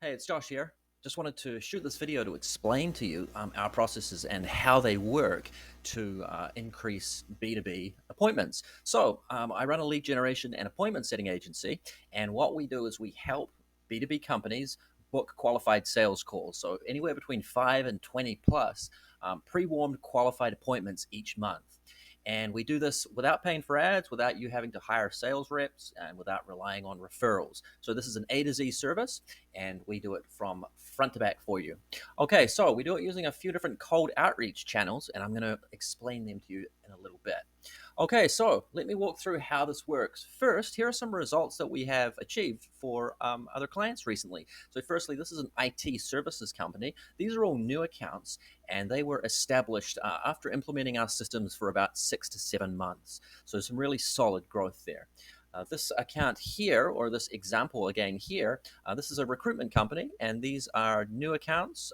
Hey, it's Josh here. Just wanted to shoot this video to explain to you our processes and how they work to increase B2B appointments. I run a lead generation and appointment setting agency, and what we do is we help B2B companies book qualified sales calls. So, anywhere between 5 and 20 plus pre warmed qualified appointments each month. And we do this without paying for ads, without you having to hire sales reps, and without relying on referrals. So, this is an A to Z service, and we do it from front to back for you. Okay, so we do it using a few different cold outreach channels, and I'm going to explain them to you in a little bit. Okay, so let me walk through how this works. First, here are some results that we have achieved for other clients recently. So, firstly, this is an IT services company. These are all new accounts, and they were established after implementing our systems for about 6 to 7 months. So, some really solid growth there. This account here, or this example again here, this is a recruitment company, and these are new accounts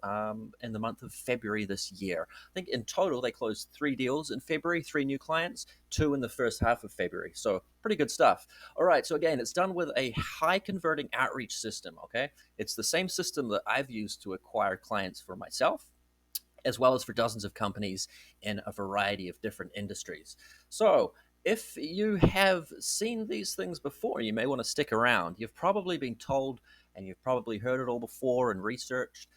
in the month of February this year. I think in total they closed 3 deals in February, 3 new clients, 2 in the first half of February. So pretty good stuff. All right, so again, it's done with a high converting outreach system. Okay, it's the same system that I've used to acquire clients for myself, as well as for dozens of companies in a variety of different industries. So, if you have seen these things before, you may want to stick around. You've probably been told and you've probably heard it all before and researched.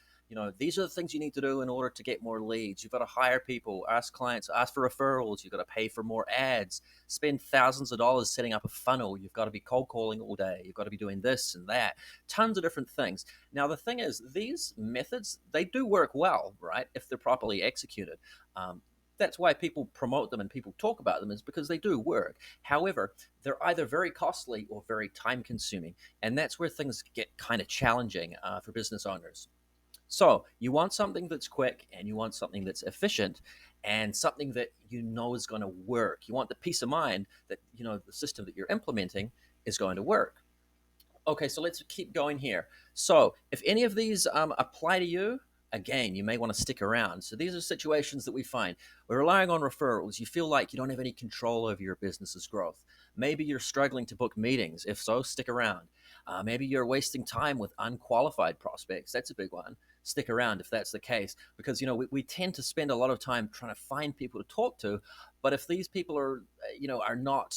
These are the things you need to do in order to get more leads. You've got to hire people, ask clients, ask for referrals. You've got to pay for more ads, spend thousands of dollars setting up a funnel. You've got to be cold calling all day. You've got to be doing this and that, tons of different things. Now, the thing is, these methods, they do work well, right? If they're properly executed. That's why people promote them and people talk about them, is because they do work. However, they're either very costly or very time consuming. And that's where things get kind of challenging for business owners. So you want something that's quick, and you want something that's efficient, and something that you know is going to work. You want the peace of mind that the system that you're implementing is going to work. Okay, so let's keep going here. So, if any of these apply to you, again, you may want to stick around. So, these are situations that we find. We're relying on referrals. You feel like you don't have any control over your business's growth. Maybe you're struggling to book meetings. If so, stick around. Maybe you're wasting time with unqualified prospects. That's a big one. Stick around if that's the case, because we tend to spend a lot of time trying to find people to talk to, but if these people are not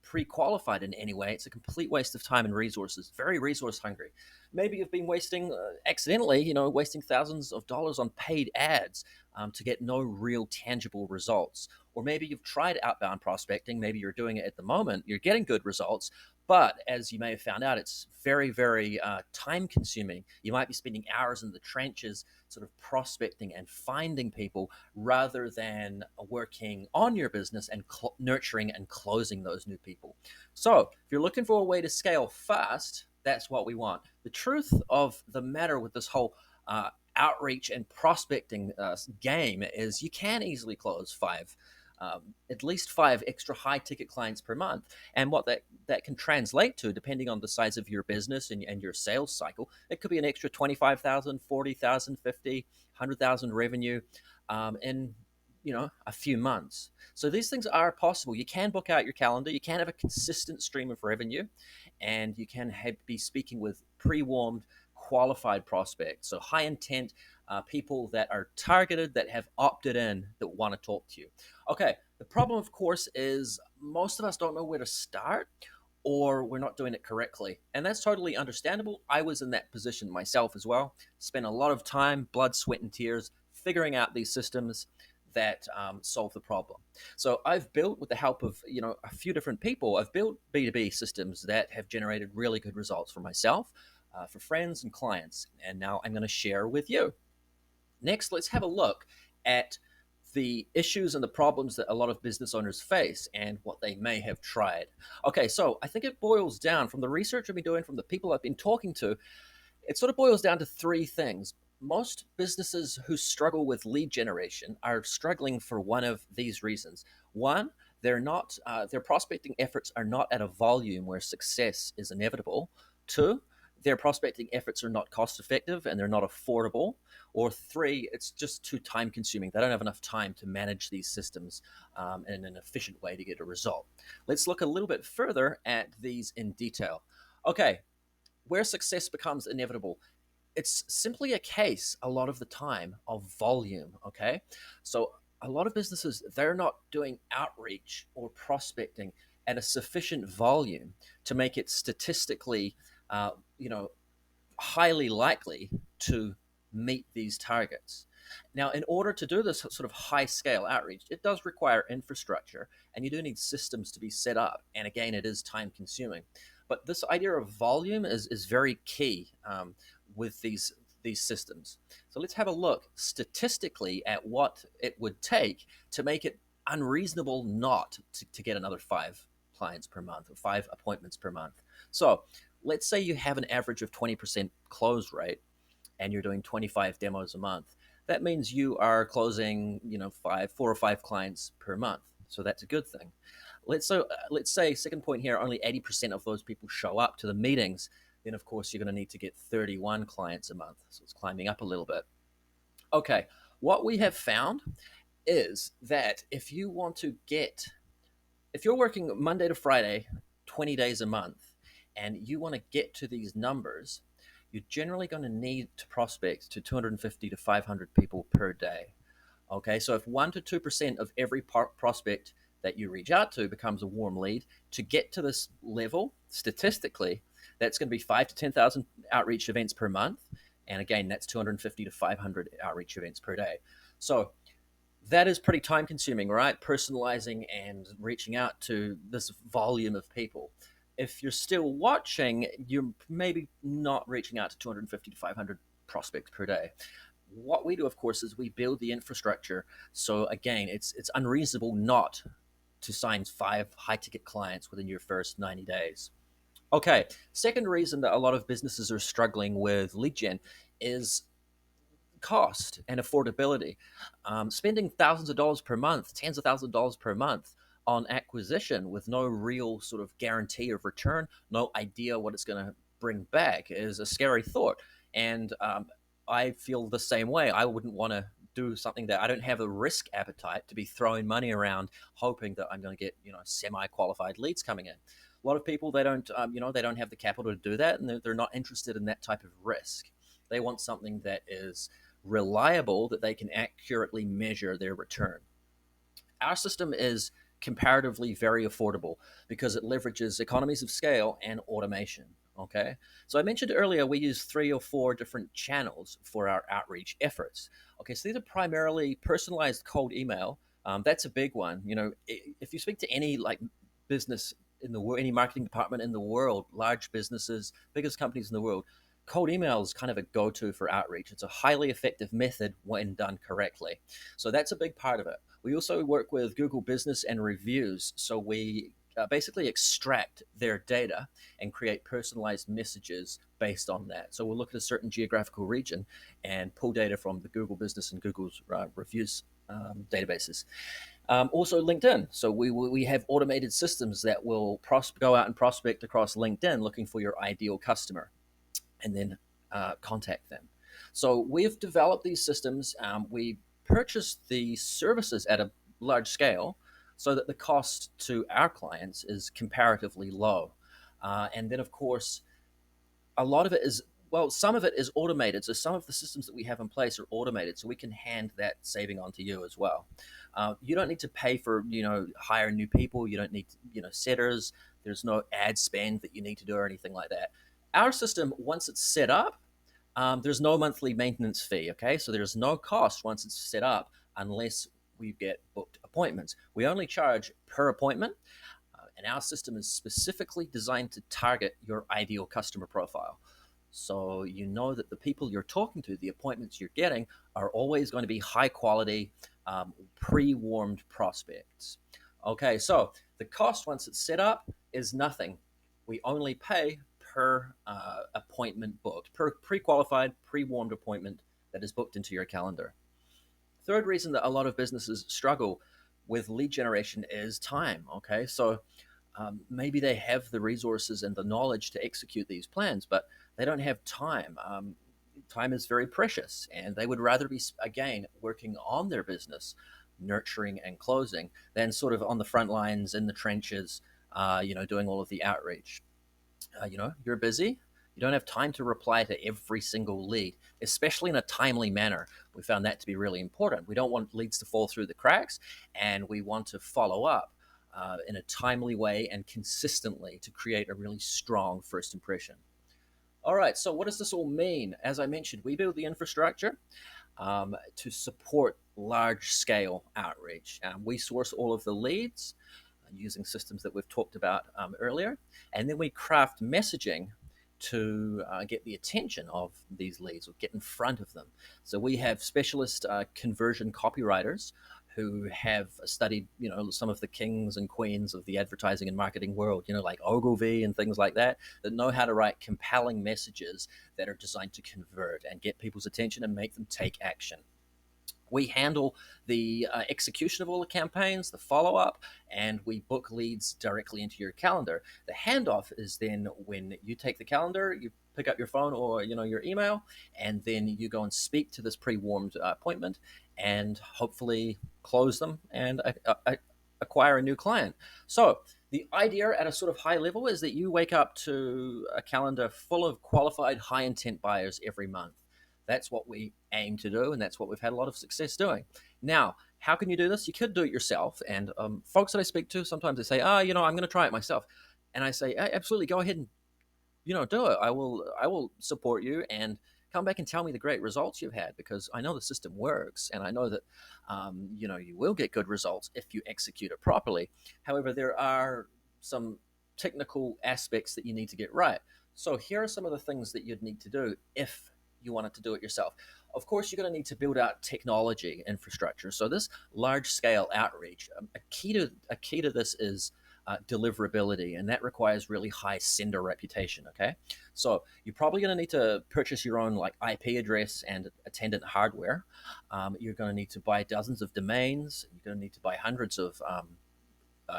pre-qualified in any way, it's a complete waste of time and resources. Very resource hungry. Maybe you've been wasting accidentally, wasting thousands of dollars on paid ads to get no real tangible results. Or maybe you've tried outbound prospecting. Maybe you're doing it at the moment. You're getting good results, but as you may have found out, it's very, very time consuming. You might be spending hours in the trenches, sort of prospecting and finding people, rather than working on your business and nurturing and closing those new people. So, if you're looking for a way to scale fast, that's what we want. The truth of the matter with this whole outreach and prospecting game is you can easily close at least 5 extra high ticket clients per month. And what that can translate to, depending on the size of your business and your sales cycle, it could be an extra 25,000, 40,000, 50, 100,000 revenue in a few months. So these things are possible. You can book out your calendar. You can have a consistent stream of revenue, and you can be speaking with pre-warmed, qualified prospects. So high intent people that are targeted, that have opted in, that want to talk to you. Okay, the problem, of course, is most of us don't know where to start, or we're not doing it correctly. And that's totally understandable. I was in that position myself as well. Spent a lot of time, blood, sweat, and tears figuring out these systems that solve the problem. So I've built, with the help of a few different people, I've built B2B systems that have generated really good results for myself, for friends and clients. And now I'm going to share with you. Next, let's have a look at the issues and the problems that a lot of business owners face and what they may have tried. Okay, so I think it boils down, from the research I've been doing, from the people I've been talking to, it sort of boils down to 3 things. Most businesses who struggle with lead generation are struggling for one of these reasons. One, their prospecting efforts are not at a volume where success is inevitable. Two, their prospecting efforts are not cost effective and they're not affordable. Or 3, it's just too time consuming. They don't have enough time to manage these systems in an efficient way to get a result. Let's look a little bit further at these in detail. Okay, where success becomes inevitable. it's simply a case a lot of the time of volume. Okay, so a lot of businesses, they're not doing outreach or prospecting at a sufficient volume to make it statistically, uh, you know, highly likely to meet these targets. Now, in order to do this sort of high scale outreach, it does require infrastructure and you do need systems to be set up. And again, it is time consuming. But this idea of volume is very key with these systems. So let's have a look statistically at what it would take to make it unreasonable not to get another 5 clients per month or 5 appointments per month. So let's say you have an average of 20% close rate and you're doing 25 demos a month. That means you are closing, 4 or 5 clients per month. So that's a good thing. Let's say second point here, only 80% of those people show up to the meetings. Then of course you're going to need to get 31 clients a month. So it's climbing up a little bit. Okay, what we have found is that if you're working Monday to Friday, 20 days a month, and you want to get to these numbers, you're generally going to need to prospect to 250 to 500 people per day. Okay, so if 1 to 2% of every prospect that you reach out to becomes a warm lead, to get to this level, statistically, that's going to be 5 to 10,000 outreach events per month. And again, that's 250 to 500 outreach events per day. So that is pretty time consuming, right? Personalizing and reaching out to this volume of people. If you're still watching, you're maybe not reaching out to 250 to 500 prospects per day. What we do, of course, is we build the infrastructure. So again, it's unreasonable not to sign 5 high ticket clients within your first 90 days. Okay, second reason that a lot of businesses are struggling with lead gen is cost and affordability. Spending thousands of dollars per month, tens of thousands of dollars per month on acquisition with no real sort of guarantee of return, no idea what it's going to bring back is a scary thought. And I feel the same way. I wouldn't want to do something that I don't have a risk appetite to be throwing money around, hoping that I'm going to get semi-qualified leads coming in. A lot of people, they don't have the capital to do that, and they're not interested in that type of risk. They want something that is reliable, that they can accurately measure their return. Our system is comparatively very affordable because it leverages economies of scale and automation. Okay, so I mentioned earlier we use 3 or 4 different channels for our outreach efforts. Okay, so these are primarily personalized cold email. That's a big one. If you speak to any business in the world, any marketing department in the world, large businesses, biggest companies in the world, cold email is kind of a go-to for outreach. It's a highly effective method when done correctly. So that's a big part of it. We also work with Google Business and Reviews. So we basically extract their data and create personalized messages based on that. So we'll look at a certain geographical region and pull data from the Google Business and Google's reviews databases. Also LinkedIn. So we have automated systems that will go out and prospect across LinkedIn looking for your ideal customer and then contact them. So we've developed these systems. We purchased the services at a large scale so that the cost to our clients is comparatively low. And then, of course, a lot of it is, well, some of it is automated. So some of the systems that we have in place are automated, so we can hand that saving on to you as well. You don't need to pay for, hire new people. You don't need, setters. There's no ad spend that you need to do or anything like that. Our system, once it's set up, there's no monthly maintenance fee. Okay, so there's no cost once it's set up unless we get booked appointments. We only charge per appointment, and our system is specifically designed to target your ideal customer profile. So you know that the people you're talking to, the appointments you're getting, are always going to be high quality, pre-warmed prospects. Okay, so the cost once it's set up is nothing. We only pay per appointment booked, per pre-qualified, pre-warmed appointment that is booked into your calendar. Third reason that a lot of businesses struggle with lead generation is time. Okay, so maybe they have the resources and the knowledge to execute these plans, but they don't have time. Time is very precious, and they would rather be, again, working on their business, nurturing and closing, than sort of on the front lines in the trenches, doing all of the outreach. You're busy. You don't have time to reply to every single lead, especially in a timely manner. We found that to be really important. We don't want leads to fall through the cracks, and we want to follow up in a timely way and consistently to create a really strong first impression. All right, so what does this all mean? As I mentioned, we build the infrastructure to support large scale outreach. We source all of the leads using systems that we've talked about earlier, and then we craft messaging to get the attention of these leads or get in front of them. So we have specialist conversion copywriters who have studied, some of the kings and queens of the advertising and marketing world, like Ogilvy and things like that, that know how to write compelling messages that are designed to convert and get people's attention and make them take action. We handle the execution of all the campaigns, the follow up, and we book leads directly into your calendar. The handoff is then when you take the calendar, you pick up your phone or your email, and then you go and speak to this pre-warmed appointment, and hopefully close them and acquire a new client. So the idea at a sort of high level is that you wake up to a calendar full of qualified high intent buyers every month. That's what we aim to do, and that's what we've had a lot of success doing. Now, how can you do this? You could do it yourself. And folks that I speak to, sometimes they say, I'm going to try it myself. And I say, absolutely, go ahead and, do it. I will support you and come back and tell me the great results you've had, because I know the system works, and I know that, you will get good results if you execute it properly. However, there are some technical aspects that you need to get right. So here are some of the things that you'd need to do if you wanted to do it yourself. Of course, you're going to need to build out technology infrastructure. So this large scale outreach, a key to this is deliverability, and that requires really high sender reputation. Okay, so you're probably going to need to purchase your own IP address and attendant hardware. You're going to need to buy dozens of domains. You're going to need to buy hundreds of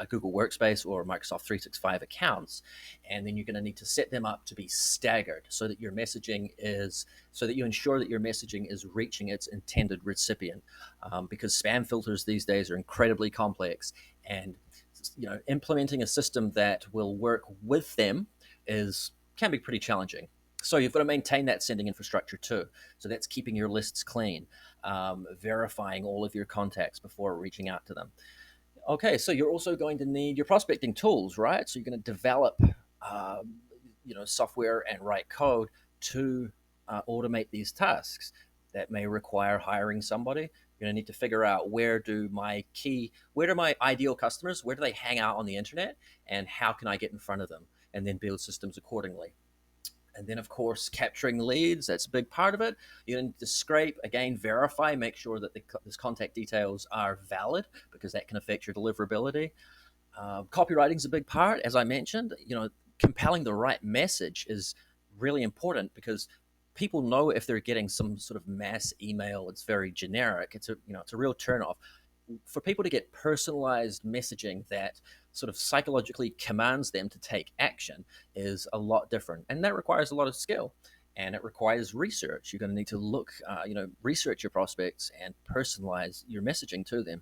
Google Workspace or Microsoft 365 accounts, and then you're going to need to set them up to be staggered so that you ensure that your messaging is reaching its intended recipient, because spam filters these days are incredibly complex, and implementing a system that will work with them can be pretty challenging. So you've got to maintain that sending infrastructure too. So that's keeping your lists clean, verifying all of your contacts before reaching out to them. Okay, so you're also going to need your prospecting tools, right? So you're going to develop, software and write code to automate these tasks. That may require hiring somebody. You're going to need to figure out where do my ideal customers, where do they hang out on the internet, and how can I get in front of them, and then build systems accordingly. And then, of course, capturing leads, that's a big part of it. You need to scrape, again, verify, make sure that these contact details are valid, because that can affect your deliverability. Copywriting is a big part, as I mentioned. Compelling the right message is really important, because people know if they're getting some sort of mass email, it's very generic. It's a real turnoff. For people to get personalized messaging that sort of psychologically commands them to take action is a lot different, and that requires a lot of skill, and it requires research. You're going to need to look, research your prospects and personalize your messaging to them.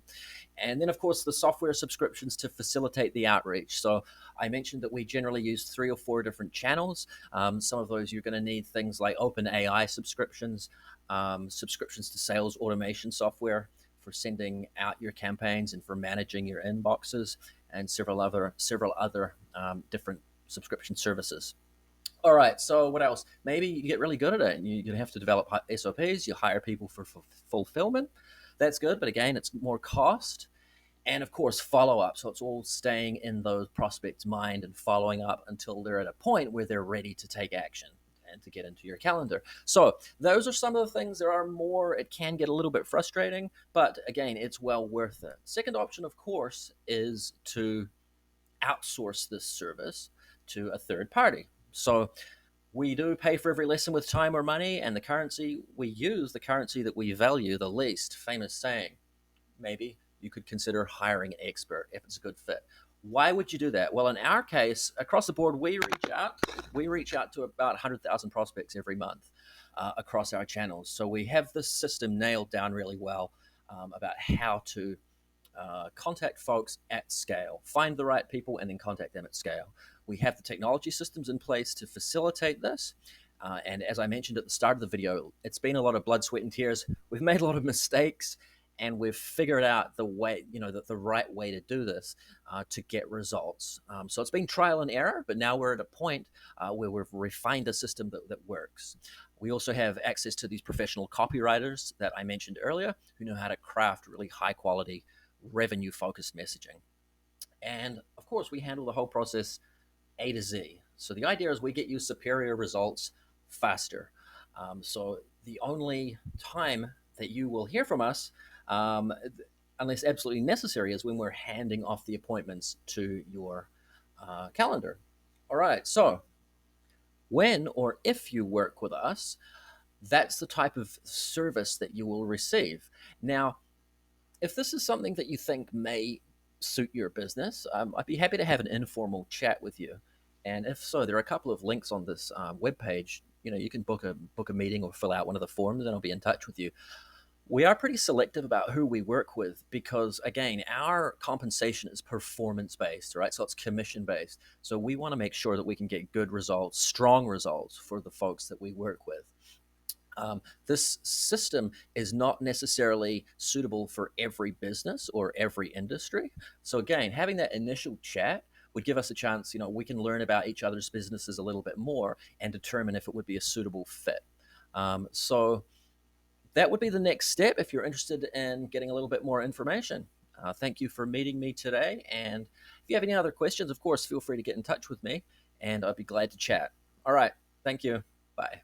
And then, of course, the software subscriptions to facilitate the outreach. So I mentioned that we generally use 3 or 4 different channels. Some of those you're going to need things like OpenAI subscriptions, subscriptions to sales automation software for sending out your campaigns and for managing your inboxes, and several other different subscription services. All right, so what else? Maybe you get really good at it and you have to develop SOPs. You hire people for fulfillment. That's good, but again, it's more cost. And of course, follow up. So it's all staying in those prospects' mind and following up until they're at a point where they're ready to take action and to get into your calendar. So those are some of the things. There are more. It can get a little bit frustrating, but again, it's well worth it. Second option, of course, is to outsource this service to a third party. So we do pay for every lesson with time or money, and the currency we use, the currency that we value the least. Famous saying. Maybe you could consider hiring an expert if it's a good fit. Why would you do that? Well, in our case, across the board, we reach out to about 100,000 prospects every month across our channels. So we have this system nailed down really well about how to contact folks at scale. Find the right people and then contact them at scale. We have the technology systems in place to facilitate this. And as I mentioned at the start of the video, it's been a lot of blood, sweat, and tears. We've made a lot of mistakes, and we've figured out the way, the right way to do this to get results. So it's been trial and error, but now we're at a point where we've refined a system that works. We also have access to these professional copywriters that I mentioned earlier who know how to craft really high quality, revenue focused messaging. And of course, we handle the whole process A to Z. So the idea is we get you superior results faster. So the only time that you will hear from us, unless absolutely necessary, is when we're handing off the appointments to your calendar. All right. So when or if you work with us, that's the type of service that you will receive. Now, if this is something that you think may suit your business, I'd be happy to have an informal chat with you. And if so, there are a couple of links on this webpage. You can book a meeting or fill out one of the forms, and I'll be in touch with you. We are pretty selective about who we work with because, again, our compensation is performance based, right? So it's commission based. So we want to make sure that we can get good results, strong results for the folks that we work with. This system is not necessarily suitable for every business or every industry. So again, having that initial chat would give us a chance, we can learn about each other's businesses a little bit more and determine if it would be a suitable fit. So that would be the next step if you're interested in getting a little bit more information. Thank you for meeting me today. And if you have any other questions, of course, feel free to get in touch with me and I'd be glad to chat. All right. Thank you. Bye.